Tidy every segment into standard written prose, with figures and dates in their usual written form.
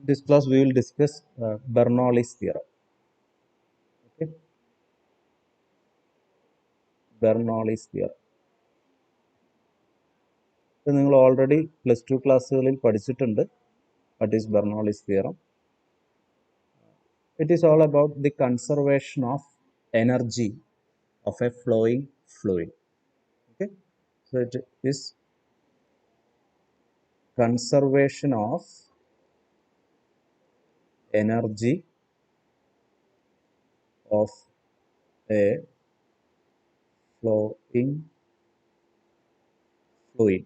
This class we will discuss Bernoulli's theorem. Okay, Bernoulli's theorem. ഇത് നിങ്ങൾ already +2 ക്ലാസ്സുകളിൽ പഠിച്ചിട്ടുണ്ട്. What is Bernoulli's theorem? It is all about the conservation of energy of a flowing fluid. Okay, so it is conservation of energy of a flowing fluid.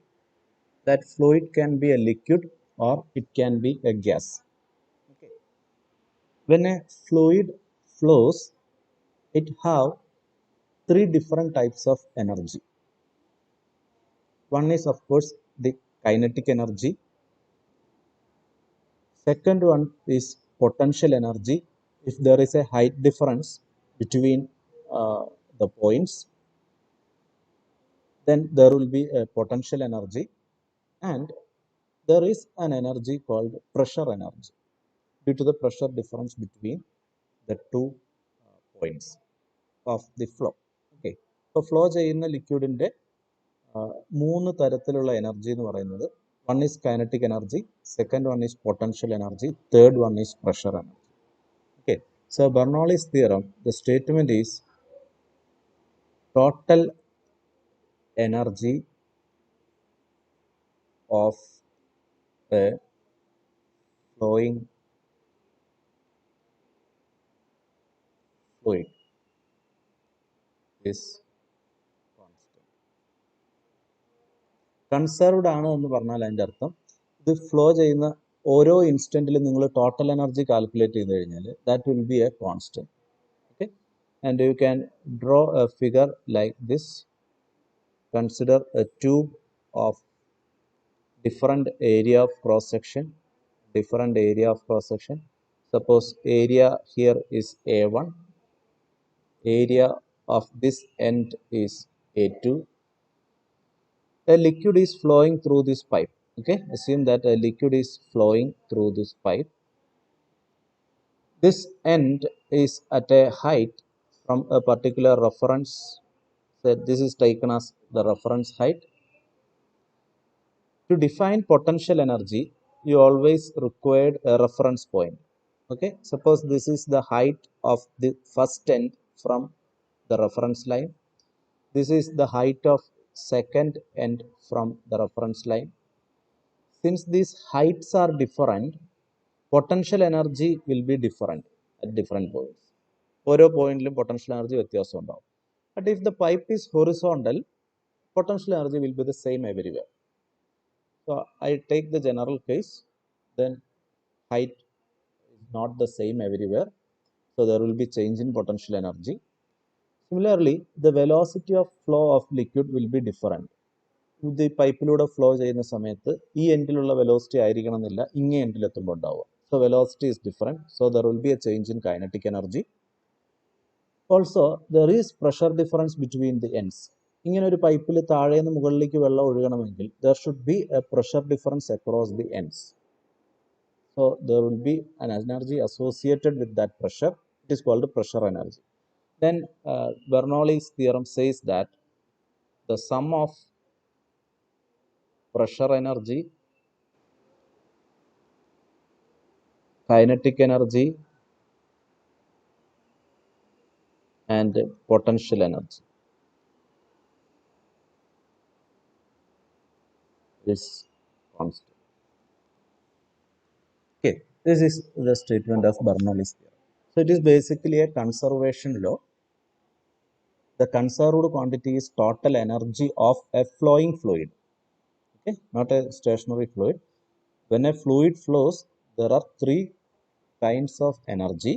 That fluid can be a liquid or it can be a gas. Okay. When a fluid flows, it have three different types of energy. One is of course the kinetic energy. Second one is potential energy. If there is a height difference between the points, then there will be a potential energy, and there is an energy called pressure energy due to the pressure difference between the two points of the flow. Okay, so flow ചെയ്യുന്ന ലിക്വിഡിന്റെ മൂന്ന് തരത്തിലുള്ള energy എന്ന് പറയുന്നത്, one is kinetic energy, second one is potential energy, third one is pressure energy. Okay, so Bernoulli's theorem, the statement is total energy of a flowing fluid is constant. Conserved ആണ് എന്ന് പറഞ്ഞാൽ അതിൻ്റെ അർത്ഥം ഇത് flow ചെയ്യുന്ന ഓരോ ഇൻസ്റ്റന്റിലും നിങ്ങൾ total energy calculate ചെയ്ത് കഴിഞ്ഞാൽ that will be a constant. Okay, and you can draw A figure like this. Consider a tube of different area of cross section. Suppose area here is A1, area of this end is A2. A liquid is flowing through this pipe. Okay, assume that a liquid is flowing through this pipe. This end is at a height from a particular reference. So this is taken as the reference height. To define potential energy, you always required a reference point. Okay, suppose this is the height of the first end from the reference line. This is the height of second end from the reference line. Since these heights are different, potential energy will be different at different points. ഓരോ പോയിന്റിലും potential energy വ്യത്യാസം ഉണ്ടാവും. But if the pipe is horizontal, potential energy will be the same everywhere. So I take the general case, then height is not the same everywhere, so there will be change in potential energy. Similarly, the velocity of flow of liquid will be different. ഇത് പൈപ്പിലൂടെ flow ചെയ്യുന്ന സമയത്ത് ഈ എൻഡിലുള്ള velocity ആയിരിക്കണം എന്നില്ല ഇങ്ങേ എൻഡിലെത്തുമ്പോൾ ഉണ്ടാവുക. So velocity is different, so there will be a change in kinetic energy. Also there is pressure difference between the ends. ഇങ്ങനെ ഒരു പൈപ്പിൽ താഴെ നിന്ന് മുകളിലേക്ക് വെള്ളം ഒഴുകണമെങ്കിൽ there should be a pressure difference across the ends. So there will be an energy associated with that pressure. It is called pressure energy. Then Bernoulli's theorem says that the sum of pressure energy, kinetic energy, and potential energy is constant. Okay, this is the statement of Bernoulli's theorem. So it is basically a conservation law. The conserved quantity is total energy of a flowing fluid. Okay, not a stationary fluid. When a fluid flows, there are three kinds of energy.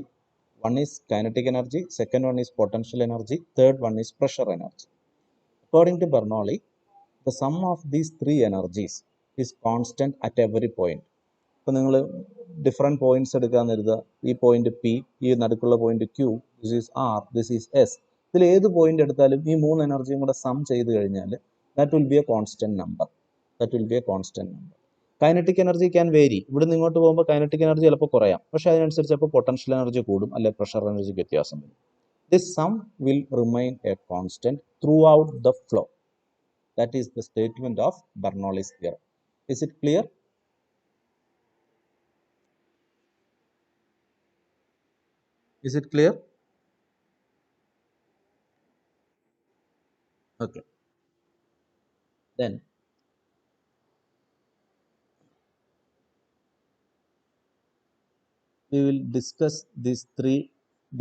One is kinetic energy, second one is potential energy, third one is pressure energy. According to Bernoulli, the sum of these three energies is constant at every point. ഇപ്പോൾ നിങ്ങൾ different points എടുക്കാന്ന് കരുതുക. ഈ point P, ഈ നടുക്കുള്ള point Q, this is R, this is S. ഇതിൽ ഏത് point എടുത്താലും ഈ മൂന്ന് എനർജിയും കൂടെ സം ചെയ്ത് കഴിഞ്ഞാൽ that will be a constant number. Kinetic energy can vary. ഇവിടെ നിന്ന് ഇങ്ങോട്ട് പോകുമ്പോൾ കൈനറ്റിക് എനർജി ചിലപ്പോൾ കുറയാം, പക്ഷേ അതിനനുസരിച്ച് അപ്പോൾ പൊട്ടൻഷ്യൽ എനർജി കൂടും, അല്ലെ പ്രഷർ എനർജിക്ക് വ്യത്യാസം വരും. This sum will remain a constant throughout the flow. That is the statement of Bernoulli's theorem. Is it clear? Is it clear? Okay. Then we will discuss these three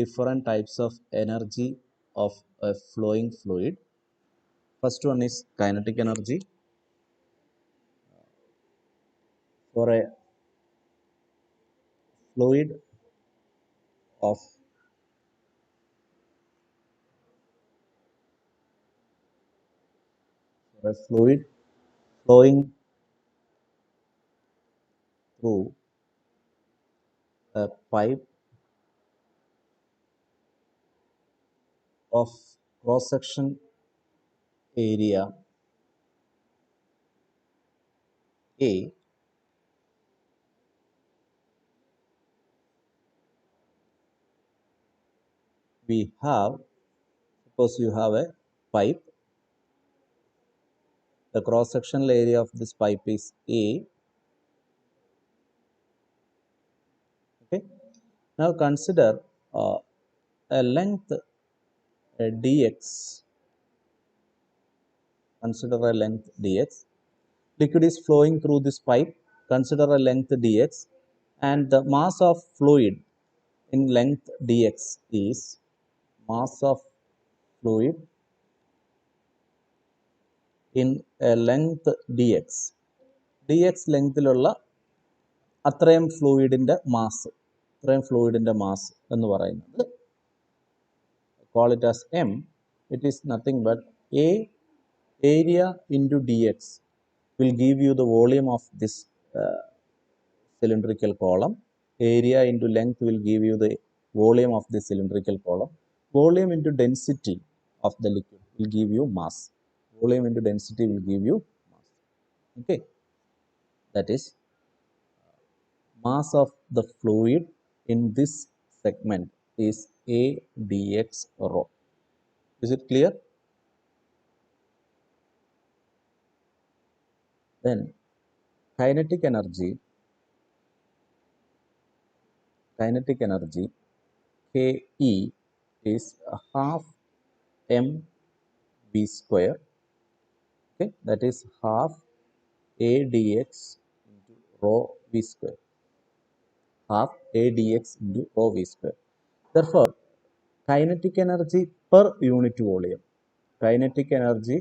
different types of energy of a flowing fluid. First one is kinetic energy. For a fluid of flowing through a pipe of cross section area A, we have, suppose you have a pipe, the cross sectional area of this pipe is A. Okay. Now consider a length dx. Consider a length dx. Liquid is flowing through this pipe. Consider a length dx, and the mass of fluid in length dx is mass of fluid in a length dx. dx ലെങ്തിലുള്ള അത്രയും ഫ്ലൂയിഡിൻ്റെ mass, അത്രയും ഫ്ലൂയിഡിൻ്റെ mass എന്ന് പറയുന്നത്, call it as m. It is nothing but a area into dx will give you the volume of this cylindrical column. Area into length will give you the volume of the cylindrical column. Volume into density of the liquid will give you mass. Volume into density will give you mass. Okay, that is mass of the fluid in this segment is a dx rho. Is it clear? Then kinetic energy Ke is half mv square. Okay, that is half a dx into rho v square. Half a dx into rho v square. Therefore, kinetic energy per unit volume. Kinetic energy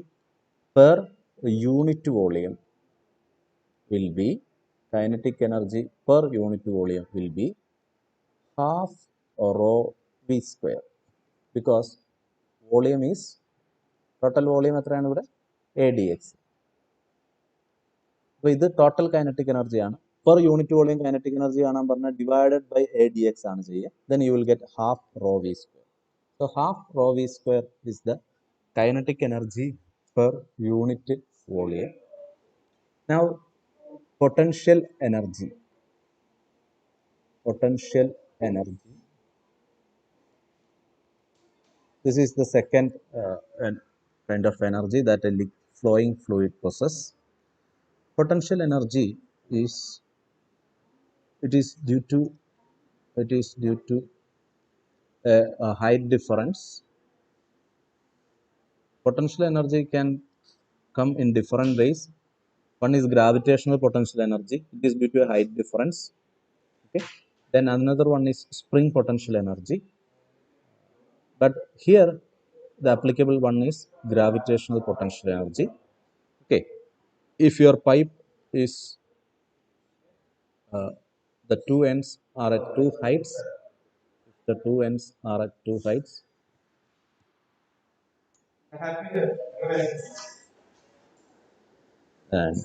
per unit volume will be, kinetic energy per unit volume will be half rho v square, because volume is, total volume എത്രയാണ് ഇവിടെ, a dx. അപ്പോൾ ഇത് total kinetic എനർജിയാണ്. Per unit volume kinetic energy കാണാൻ പറഞ്ഞാൽ divided by a dx ആണ് ചെയ്യുക. Then you will get half rho v square. So half rho v square is the kinetic energy per unit volume. Now potential energy. This is the second kind of energy that a flowing fluid possesses. Potential energy is, it is due to a height difference. Potential energy can come in different ways. One is gravitational potential energy. It is due to a height difference. Okay. Then another one is spring potential energy. But here the applicable one is gravitational potential energy. Okay. If your pipe is the two ends are at two heights, and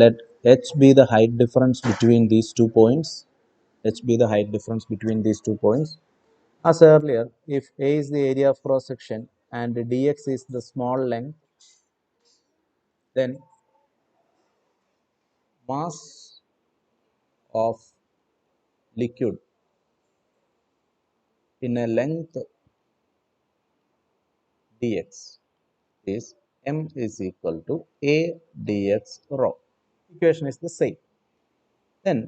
let h be the height difference between these 2 points. As earlier, if a is the area of cross section and dx is the small length, then mass of liquid in a length dx is m is equal to a dx rho. Equation is the same. Then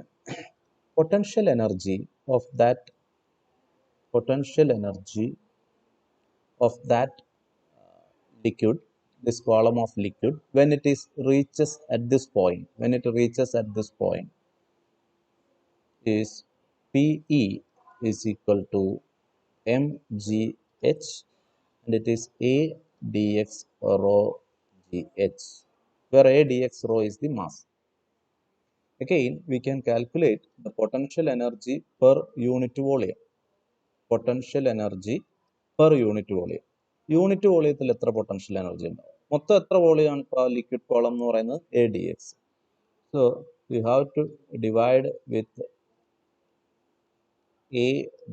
potential energy of that liquid, this column of liquid, when it reaches at this point, is PE is equal to mgh, and it is a dx rho gh, where a dx rho is the mass. Again, we can calculate the potential energy per unit volume. Potential energy per unit volume. Unit വോളിയത്തിൽ എത്ര potential energy ഉണ്ടാവും? മൊത്തം എത്ര വോളിയമാണ് ഇപ്പോൾ liquid column എന്ന് പറയുന്നത്? A D X. So you have to divide with A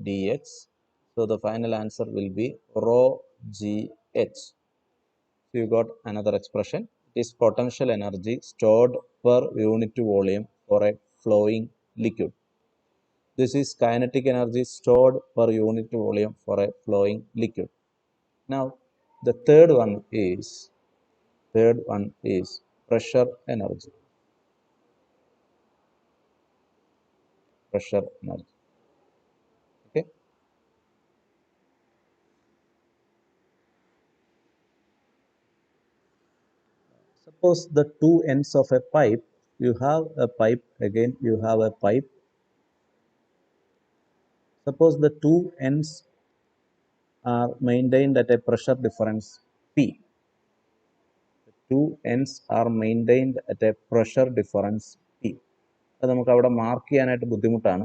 D X. So the final answer will be rho gh. So you got another expression. It is potential energy stored per unit volume for a flowing liquid. This is kinetic energy stored per unit volume for a flowing liquid. Now, the third one is pressure energy. Pressure energy. Okay. Suppose the two ends of a pipe, you have a pipe, again you have a pipe. Suppose the two ends are maintained at a pressure difference P. The two ends are maintained at a pressure difference P. അത് നമുക്ക് അവിടെ mark ചെയ്യാനായിട്ട് ബുദ്ധിമുട്ടാണ്,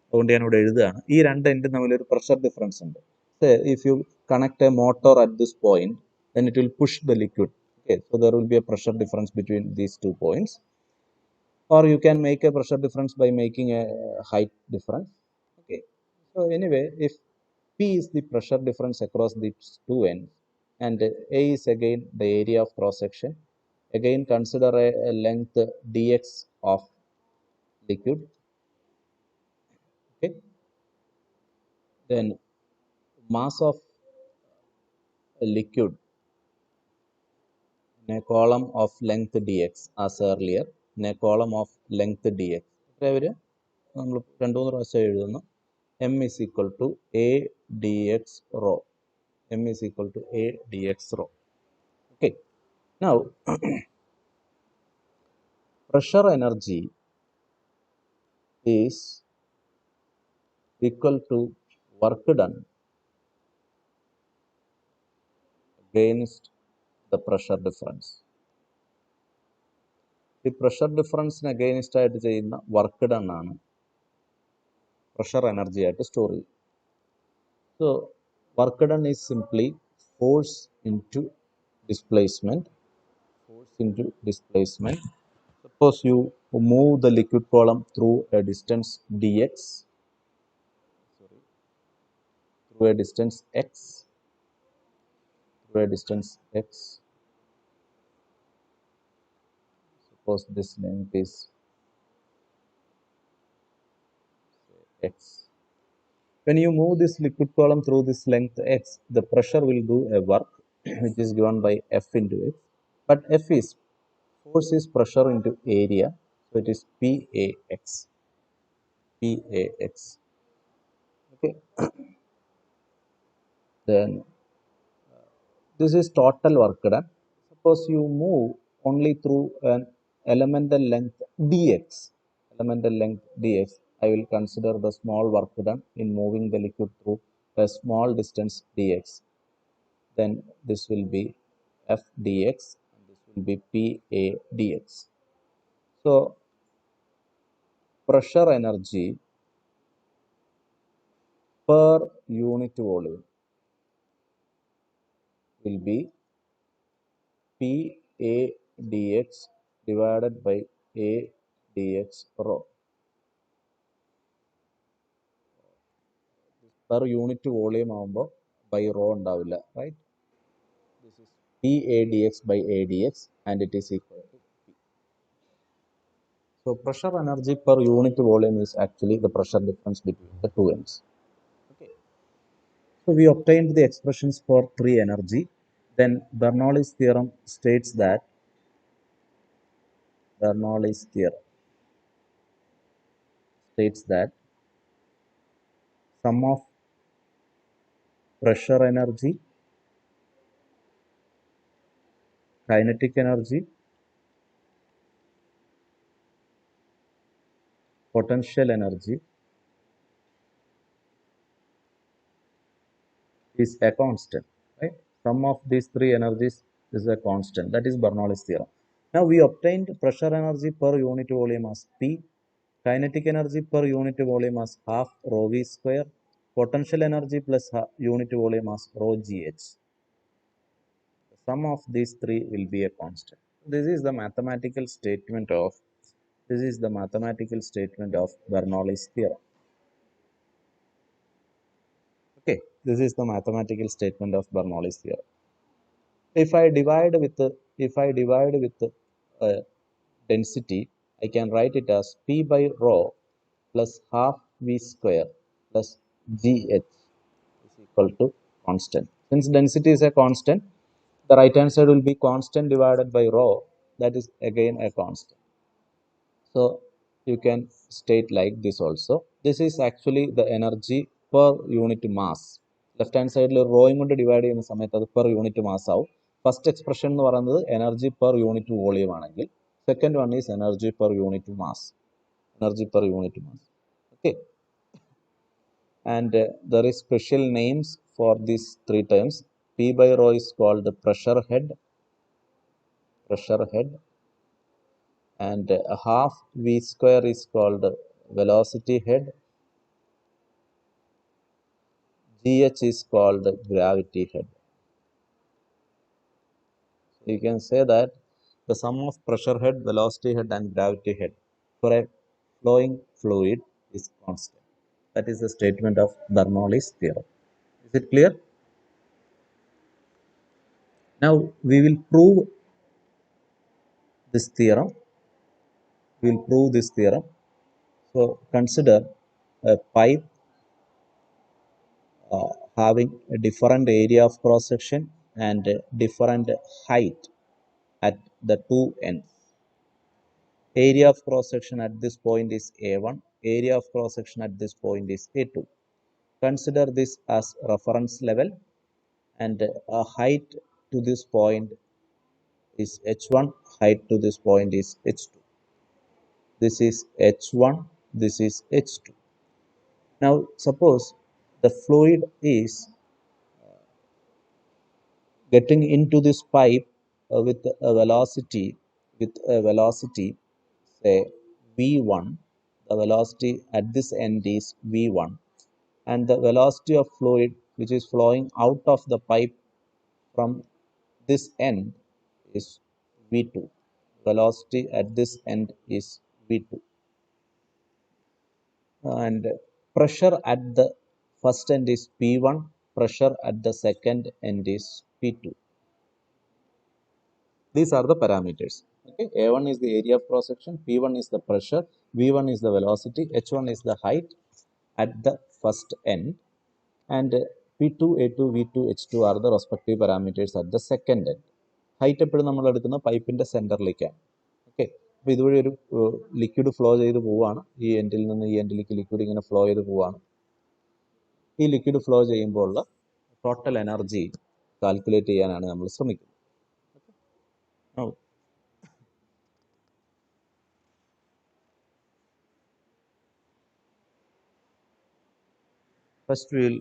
അതുകൊണ്ട് ഞാൻ ഇവിടെ എഴുതുകയാണ്. ഈ രണ്ട് എൻഡും തമ്മിൽ ഒരു പ്രഷർ ഡിഫറൻസ് ഉണ്ട്. Say if you connect a motor at this point, then it will push the liquid. Okay, so there will be a pressure difference between these 2 points. Or you can make a pressure difference by making a height difference. Okay, so anyway, if P is the pressure difference across these two ends, and A is again the area of cross section, again consider a length dx of liquid. Okay, then mass of a liquid in a column of length dx, as earlier, in a column of length dx. നമ്മൾ 2-3 പ്രാവശ്യം എഴുതുന്നു. m is equal to a dx rho. m is equal to a dx rho. Okay. Now, pressure energy is equal to work done against the pressure difference. ഈ pressure ഡിഫറൻസിന് against ആയിട്ട് ചെയ്യുന്ന work done ആണ് pressure energy ആയിട്ട് store ചെയ്യും. So work done is simply force into displacement. Suppose you move the liquid column through a distance dx, through a distance x. Suppose this length is x. When you move this liquid column through this length x, the pressure will do a work which is given by F into x. But F is force is pressure into area, so it is PAX. Okay. Then this is total work done. Suppose you move only through an elemental length dx. I will consider the small work done in moving the liquid through a small distance dx. Then this will be F dx, and this will be PA dx. So pressure energy per unit volume will be PA dx divided by A dx rho. Per unit volume ആകുമ്പോൾ by rho ഉണ്ടാവില്ല, right? This is PA dx by A dx, and it is equal to P. So pressure energy per unit volume is actually the pressure difference between the two ends. Okay. So we obtained the expressions for free energy. Then Bernoulli's theorem states that sum of pressure energy, kinetic energy, potential energy is a constant, right? Sum of these three energies is a constant. That is Bernoulli's theorem. Now we obtained pressure energy per unit volume as P, kinetic energy per unit volume as half rho v square, potential energy plus unit volume as rho gh. The sum of these three will be a constant. This is the mathematical statement of Bernoulli's theorem. Okay, this is the mathematical statement of Bernoulli's theorem. If I divide with density, I can write it as P by rho plus half V square plus GH is equal to constant. Since density is a constant, the right hand side will be constant divided by rho, that is again a constant. So you can state like this also. This is actually the energy per unit mass. Left hand side rho കൊണ്ട് divide ചെയ്യുന്ന സമയത്ത് അത് per unit mass ആവും. First expression എന്ന് പറയുന്നത് energy per unit volume ആണെങ്കിൽ second one is energy per unit mass. Okay. And there is special names for these three terms. P by rho is called the pressure head, and half V square is called velocity head, GH is called gravity head. So you can say that the sum of pressure head, velocity head and gravity head for a flowing fluid is constant. That is the statement of Bernoulli's theorem. Is it clear? Now we will prove this theorem. So consider a pipe having a different area of cross section and a different height at the two ends. Area of cross section at this point is A1, area of cross section at this point is A2. Consider this as reference level, and a height to this point is H1, height to this point is H2. This is H1, this is H2. Now suppose the fluid is getting into this pipe with a velocity say v1. The velocity at this end is v1, and the velocity of fluid which is flowing out of the pipe from this end is v2. Velocity at this end is v2, and pressure at the first end is p1, pressure at the second end is p2. These are the parameters. Okay, A1 is the area of cross section, P1 is the pressure, V1 is the velocity, H1 is the height at the first end, and P2, A2, V2, H2 are the respective parameters at the second end. Height എപ്പോഴും നമ്മൾ എടുക്കുന്ന പൈപ്പിന്റെ സെന്ററിലേക്കാണ്. Okay, അപ്പോൾ ഇതുവഴി ഒരു liquid flow ചെയ്ത് പോവുകയാണ്. ഈ എൻഡിൽ നിന്ന് ഈ എൻഡിലേക്ക് ലിക്വിഡ് ഇങ്ങനെ ഫ്ലോ ചെയ്ത് പോവുകയാണ്. ഈ ലിക്വിഡ് ഫ്ലോ ചെയ്യുമ്പോൾ ഉള്ള ടോട്ടൽ എനർജി കാൽക്കുലേറ്റ് ചെയ്യാനാണ് നമ്മൾ ശ്രമിക്കുന്നത്. First we will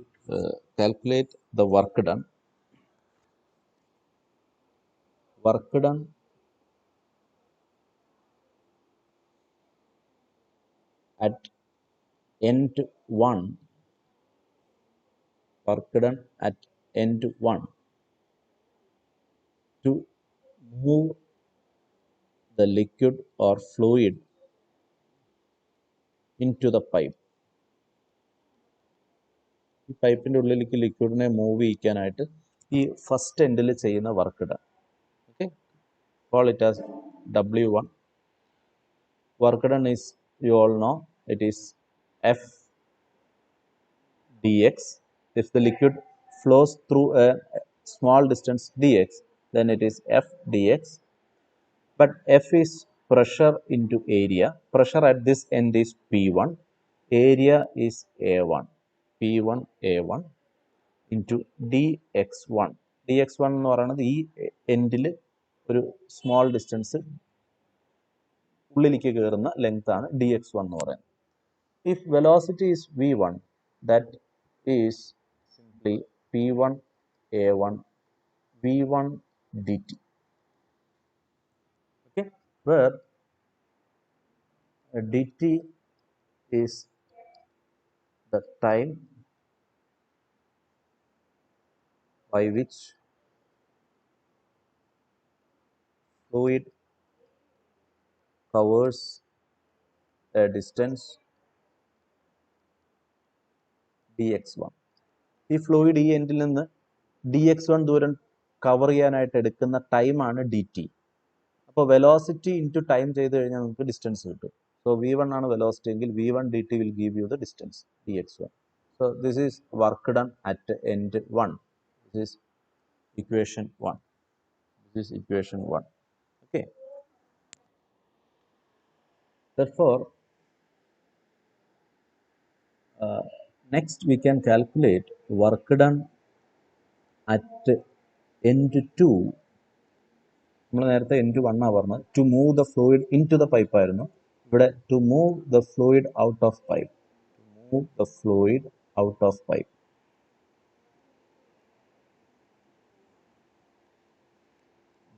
calculate the work done. At end 1, to move the liquid or fluid into the pipe. ഈ പൈപ്പിന്റെ ഉള്ളിലേക്ക് ലിക്വിഡിനെ മൂവ് ചെയ്യിക്കാനായിട്ട് ഈ ഫസ്റ്റ് എൻഡിൽ ചെയ്യുന്ന work done. Okay, call it as W1. work done is, you all know, it is F dx. If the liquid flows through a small distance dx, then it is F dx. But F is pressure into area. Pressure at this end is P1. Area is A1. P1 A1 into dx1. dx1 എന്ന് പറയുന്നത് ഈ എൻഡിൽ ഒരു small distance ഉള്ളിലേക്ക് കയറുന്ന length ആണ് dx1 എന്ന് പറയുന്നത്. If velocity is v1, that is simply p1 a1 v1 dt. Okay, where dt is the time by which fluid covers a distance dx1. ഈ ഫ്ലൂയിഡ് ഈ എൻഡിൽ നിന്ന് dx1 ദൂരം കവർ ചെയ്യാനായിട്ട് എടുക്കുന്ന ടൈമാണ് dt. അപ്പോൾ വെലോസിറ്റി ഇൻറ്റു ടൈം ചെയ്ത് കഴിഞ്ഞാൽ നമുക്ക് ഡിസ്റ്റൻസ് കിട്ടും. സോ v1 ആണ് വെലോസിറ്റി എങ്കിൽ v1 dt will give you the distance dx1. So this is work done at end 1. This is equation 1. This is equation 1. Okay. Therefore, next we can calculate work done at end 2. നമ്മൾ നേരത്തെ end 1 ആണ് പറഞ്ഞത്. To move the fluid into the pipe ആയിരുന്നു. ഇവിടെ to move the fluid out of pipe. To move the fluid out of pipe.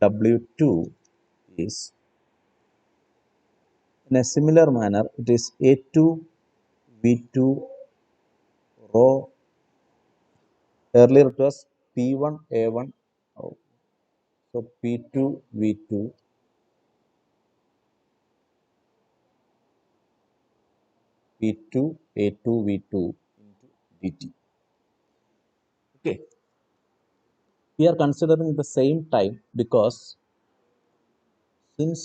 W2 is, in a similar manner, it is A2 V2 rho. Earlier it was P1 A1. So P2 V2 P2 A2 V2 into dt. Okay. We are considering the same time because since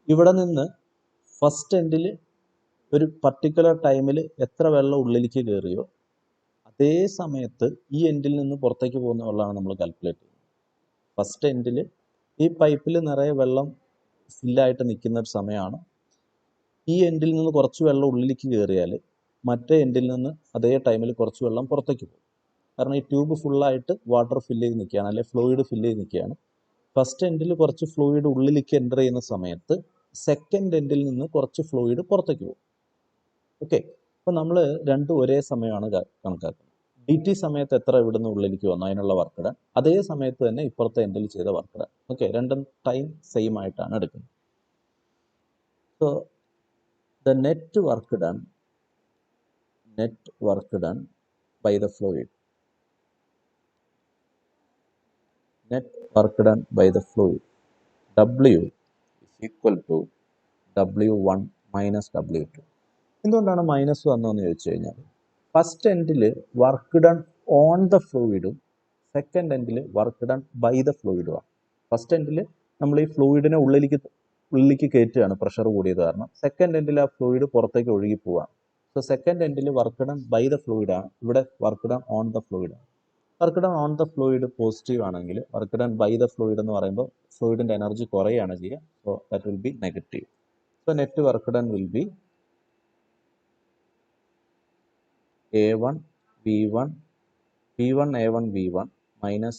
ഇവിടെ നിന്ന് first എൻഡിൽ ഒരു particular ടൈമിൽ എത്ര വെള്ളം ഉള്ളിലേക്ക് കയറിയോ അതേ സമയത്ത് ഈ എൻഡിൽ നിന്ന് പുറത്തേക്ക് പോകുന്ന വെള്ളമാണ് നമ്മൾ കാൽക്കുലേറ്റ് ചെയ്യുന്നത്. ഫസ്റ്റ് എൻഡിൽ ഈ പൈപ്പിൽ നിറയെ വെള്ളം ഫില്ലായിട്ട് നിൽക്കുന്ന ഒരു സമയമാണ്. ഈ എൻഡിൽ നിന്ന് കുറച്ച് വെള്ളം ഉള്ളിലേക്ക് കയറിയാൽ മറ്റേ എൻഡിൽ നിന്ന് അതേ ടൈമിൽ കുറച്ച് വെള്ളം പുറത്തേക്ക് പോകും. കാരണം ഈ ട്യൂബ് ഫുള്ളായിട്ട് വാട്ടർ ഫില്ല് ചെയ്ത് നിൽക്കുകയാണ്, അല്ലെങ്കിൽ ഫ്ലൂയിഡ് ഫില്ല് ചെയ്ത് നിൽക്കുകയാണ്. ഫസ്റ്റ് എൻഡിൽ കുറച്ച് ഫ്ലൂയിഡ് ഉള്ളിലേക്ക് എൻ്റർ ചെയ്യുന്ന സമയത്ത് സെക്കൻഡ് എൻഡിൽ നിന്ന് കുറച്ച് ഫ്ലൂയിഡ് പുറത്തേക്ക് പോകും. ഓക്കെ, അപ്പോൾ നമ്മൾ രണ്ടും ഒരേ സമയമാണ് കണക്കാക്കുന്നത്. ഡി ടി സമയത്ത് എത്ര ഇവിടുന്ന് ഉള്ളിലേക്ക് വന്നു അതിനുള്ള വർക്ക് ഡൺ, അതേ സമയത്ത് തന്നെ ഇപ്പുറത്തെ എൻഡിൽ ചെയ്ത വർക്ക് ഡൺ. ഓക്കെ, രണ്ടും ടൈം സെയിം ആയിട്ടാണ് എടുക്കുന്നത്. So the net work done by the fluid, net work done by the fluid, W is equal to W1 minus W2. എന്തുകൊണ്ടാണ് മൈനസ് വന്നതെന്ന് ചോദിച്ചു കഴിഞ്ഞാൽ ഫസ്റ്റ് എൻഡിൽ വർക്ക് ഡൺ ഓൺ ദ ഫ്ലൂയിഡും second എൻഡിൽ വർക്ക് ഡൺ ബൈ ദ ഫ്ലൂയിഡുമാണ്. First എൻഡിൽ നമ്മൾ ഈ ഫ്ലൂയിഡിനെ ഉള്ളിലേക്ക് കയറ്റുകയാണ് പ്രഷർ കൂടിയത് കാരണം. സെക്കൻഡ് എൻഡിൽ ആ ഫ്ലൂയിഡ് പുറത്തേക്ക് ഒഴുകി പോവാണ്. സോ സെക്കൻഡ് എൻഡിൽ വർക്ക് ഡൺ ബൈ ദ ഫ്ലൂയിഡാണ്, ഇവിടെ വർക്ക് ഡൺ ഓൺ ദ ഫ്ലൂയിഡാണ്. Work done on the fluid positive ആണെങ്കിൽ work done by the fluid എന്ന് പറയുമ്പോൾ ഫ്ലൂയിഡിൻ്റെ എനർജി കുറയുകയാണ് ചെയ്യുക. So that will be negative. So net work done will be A1 V1 P1 A1 V1 minus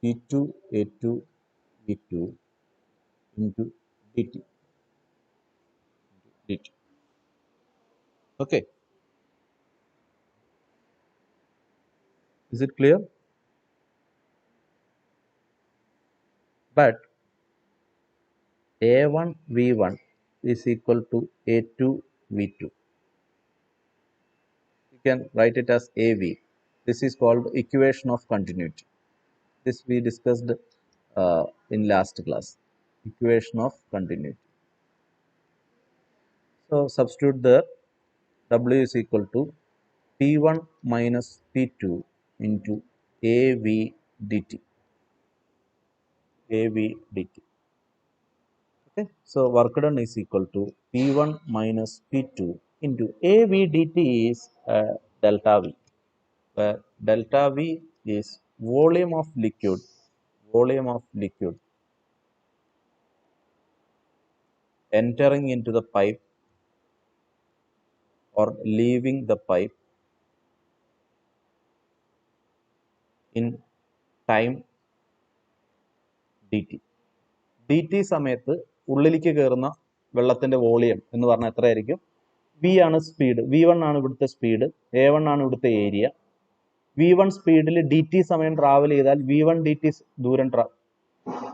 P2 A2 V2 into dt. Okay, is it clear? But A1 V1 is equal to A2 V2. You can write it as AV. This is called equation of continuity. This we discussed in last class. Equation of continuity. So substitute there. W is equal to P1 minus P2 into AV dt. Okay, so work done is equal to P1 minus P2 into AV dt is delta V, where delta V is volume of liquid entering into the pipe or leaving the pipe in time dt. dt സമയത്ത് ഉള്ളിലേക്ക് കയറുന്ന വെള്ളത്തിന്റെ volume എന്ന് പറഞ്ഞാൽ എത്രയായിരിക്കും? V ആണ് speed, V1 ആണ് ഇവിടുത്തെ സ്പീഡ്, A1 ആണ് ഇവിടുത്തെ ഏരിയ. V1 സ്പീഡിൽ dt സമയം ട്രാവൽ ചെയ്താൽ V1 dt ദൂരം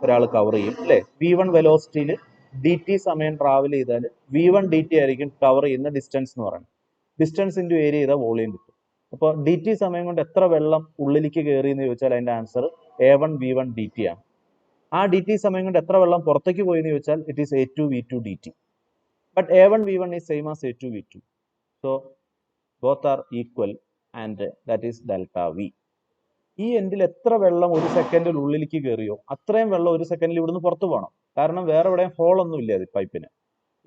ഒരാൾ കവർ ചെയ്യും അല്ലേ? V1 വെലോസിറ്റിയിൽ dt സമയം ട്രാവൽ ചെയ്താൽ V1 dt ആയിരിക്കും കവർ ചെയ്യുന്ന ഡിസ്റ്റൻസ് എന്ന് പറയുന്നത്. ഡിസ്റ്റൻസ് ഇൻറ്റു ഏരിയ ചെയ്താൽ വോളിയം കിട്ടും. അപ്പോൾ dt സമയം കൊണ്ട് എത്ര വെള്ളം ഉള്ളിലേക്ക് കയറി എന്ന് ചോദിച്ചാൽ അതിന്റെ ആൻസർ A1 V1 dt ആണ്. ആ dt സമയം കൊണ്ട് എത്ര വെള്ളം പുറത്തേക്ക് പോയി എന്ന് ചോദിച്ചാൽ it is A2 V2 dt. But A1 V1 is same as A2 V2. So both are equal and that is delta V. ഈ എൻഡിൽ എത്ര വെള്ളം ഒരു സെക്കൻഡിൽ ഉള്ളിലേക്ക് കയറിയോ അത്രയും വെള്ളം ഒരു സെക്കൻഡിൽ ഇവിടുന്ന് പുറത്തു പോകണം. കാരണം വേറെ എവിടെയും ഹോളൊന്നും ഇല്ല പൈപ്പിന്.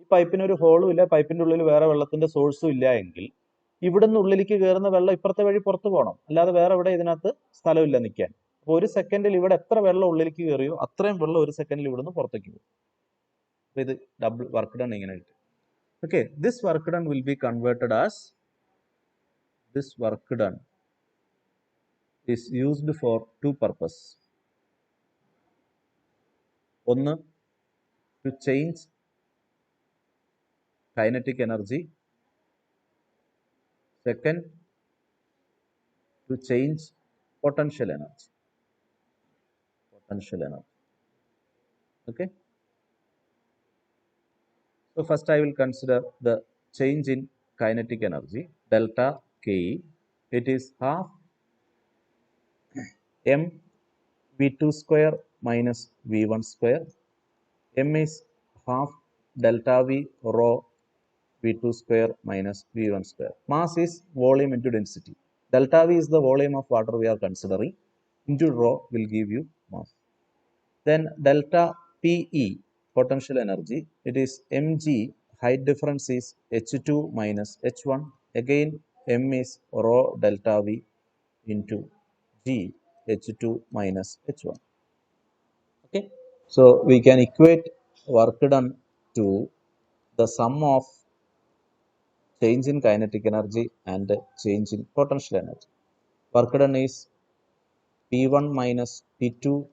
ഈ പൈപ്പിന് ഒരു ഹോളും ഇല്ല, പൈപ്പിന്റെ ഉള്ളിൽ വേറെ വെള്ളത്തിന്റെ സോഴ്സും ഇല്ല എങ്കിൽ ഇവിടുന്ന് ഉള്ളിലേക്ക് കയറുന്ന വെള്ളം ഇപ്പുറത്തെ വഴി പുറത്തു പോകണം. അല്ലാതെ വേറെ എവിടെ ഇതിനകത്ത് സ്ഥലമില്ല നിൽക്കാൻ. അപ്പോൾ ഒരു സെക്കൻഡിൽ ഇവിടെ എത്ര വെള്ളം ഉള്ളിലേക്ക് കയറിയോ അത്രയും വെള്ളം ഒരു സെക്കൻഡിൽ ഇവിടുന്ന് പുറത്തേക്ക് പോകും. അപ്പോൾ ഇത് ഡബിൾ വർക്ക് ഡൺ ഇങ്ങനെ കിട്ടും. Okay, this work done will be converted as, this work done is used for two purposes. One, to change kinetic energy. Second, to change potential energy. Okay. So first I will consider the change in kinetic energy, delta K. It is half m V2 square minus V1 square. M is half delta V rho V2 square minus V1 square. Mass is volume into density. Delta V is the volume of water we are considering, into rho will give you mass. Then delta PE, potential energy, it is mg, height difference is h2 minus h1. Again m is rho delta V into g, h2 minus h1. Okay, so we can equate work done to the sum of change in kinetic energy and change in potential energy. Work done is P1 minus P2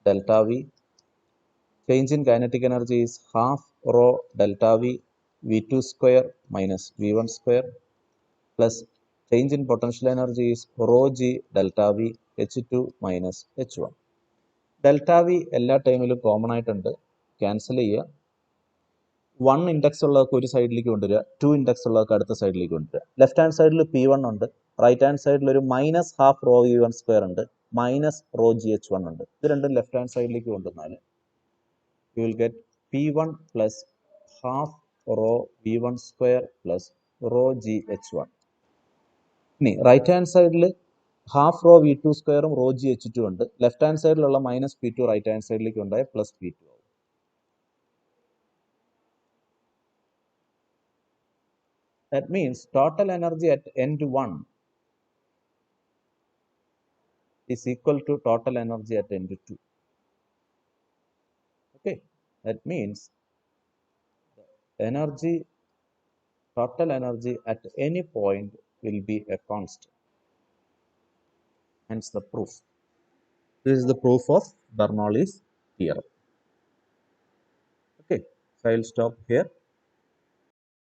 delta V. Change in kinetic energy is half rho delta V V2 square minus V1 square, plus change in potential energy is rho G delta V H2 minus H1. Delta V എല്ലാ ടൈമിലും common ആയിട്ടുണ്ട്, cancel ചെയ്യുക. 1 index ഉള്ളതൊക്കെ ഒരു സൈഡിലേക്ക് കൊണ്ടുവരിക, 2 index ഉള്ളതൊക്കെ അടുത്ത സൈഡിലേക്ക് കൊണ്ടുവരിക. ലെഫ്റ്റ് ഹാൻഡ് സൈഡിൽ P1 ഉണ്ട്, റൈറ്റ് ഹാൻഡ് സൈഡിൽ ഒരു minus half raw V1 square ഉണ്ട്, മൈനസ് റോ GH1 ഉണ്ട്. ഇത് രണ്ടും ലെഫ്റ്റ് ഹാൻഡ് സൈഡിലേക്ക് കൊണ്ടുവന്നാൽ you will get P1 plus half rho V1 square plus rho GH1. ഇനി റൈറ്റ് ഹാൻഡ് സൈഡിൽ ഹാഫ് റോ V2 സ്ക്വയറും റോ GH2 ഉണ്ട്. ലെഫ്റ്റ് ഹാൻഡ് സൈഡിലുള്ള മൈനസ് P2 റൈറ്റ് ഹാൻഡ് സൈഡിലേക്ക് ഉണ്ടായ പ്ലസ് P2 ആവും. That means total energy at end 1 is equal to total energy at end 2. Okay, that means energy, total energy at any point will be a constant. Hence the proof. This is the proof of Bernoulli's theorem. Okay, so I will stop here.